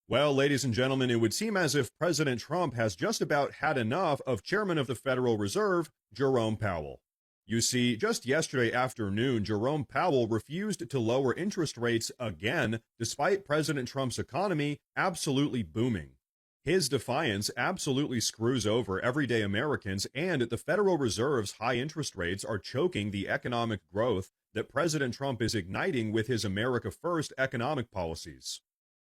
Well, ladies and gentlemen, it would seem as if President Trump has just about had enough of Chairman of the Federal Reserve, Jerome Powell. You see, just yesterday afternoon, Jerome Powell refused to lower interest rates again, despite President Trump's economy absolutely booming. His defiance absolutely screws over everyday Americans, and the Federal Reserve's high interest rates are choking the economic growth that President Trump is igniting with his America First economic policies.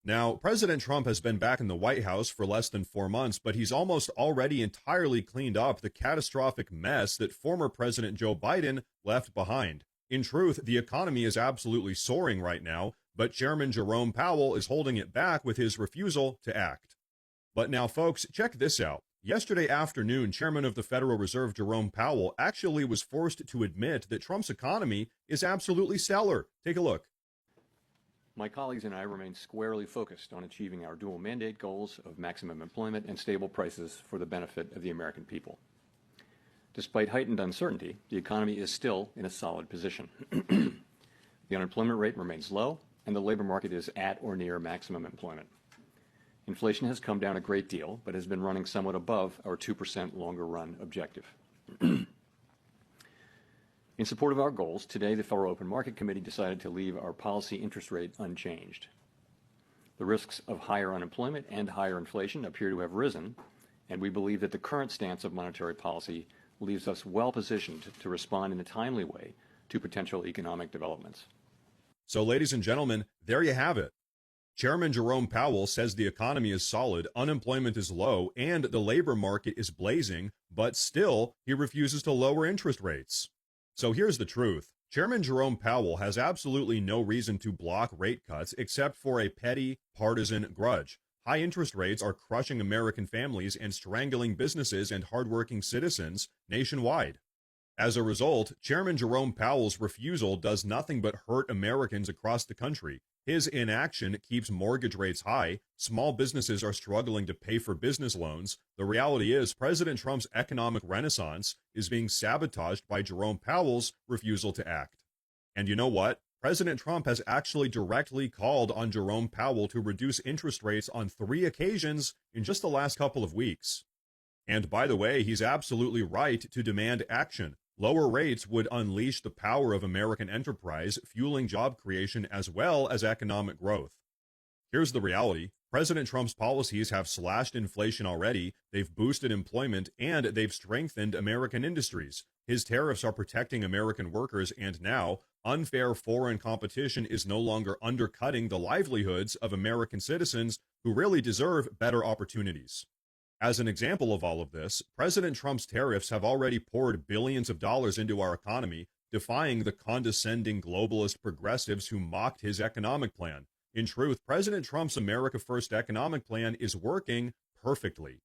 Now, President Trump has been back in the White House for less than 4 months, but he's almost already entirely cleaned up the catastrophic mess that former President Joe Biden left behind. In truth, the economy is absolutely soaring right now, but Chairman Jerome Powell is holding it back with his refusal to act. But now, folks, check this out. Yesterday afternoon, Chairman of the Federal Reserve Jerome Powell actually was forced to admit that Trump's economy is absolutely stellar. Take a look. My colleagues and I remain squarely focused on achieving our dual mandate goals of maximum employment and stable prices for the benefit of the American people. Despite heightened uncertainty, the economy is still in a solid position. The unemployment rate remains low, and the labor market is at or near maximum employment. Inflation has come down a great deal, but has been running somewhat above our 2% longer run objective. In support of our goals, today the Federal Open Market Committee decided to leave our policy interest rate unchanged. The risks of higher unemployment and higher inflation appear to have risen, and we believe that the current stance of monetary policy leaves us well positioned to respond in a timely way to potential economic developments. So, ladies and gentlemen, there you have it. Chairman Jerome Powell says the economy is solid, unemployment is low, and the labor market is blazing, but still he refuses to lower interest rates. So here's the truth. Chairman Jerome Powell has absolutely no reason to block rate cuts except for a petty, partisan grudge. High interest rates are crushing American families and strangling businesses and hardworking citizens nationwide. As a result, Chairman Jerome Powell's refusal does nothing but hurt Americans across the country. His inaction keeps mortgage rates high, small businesses are struggling to pay for business loans. The reality is President Trump's economic renaissance is being sabotaged by Jerome Powell's refusal to act. And you know what? President Trump has actually directly called on Jerome Powell to reduce interest rates on 3 occasions in just the last couple of weeks. And by the way, he's absolutely right to demand action. Lower rates would unleash the power of American enterprise, fueling job creation as well as economic growth. Here's the reality. President Trump's policies have slashed inflation already, they've boosted employment, and they've strengthened American industries. His tariffs are protecting American workers, and now, unfair foreign competition is no longer undercutting the livelihoods of American citizens who really deserve better opportunities. As an example of all of this, President Trump's tariffs have already poured billions of dollars into our economy, defying the condescending globalist progressives who mocked his economic plan. In truth, President Trump's America First economic plan is working perfectly.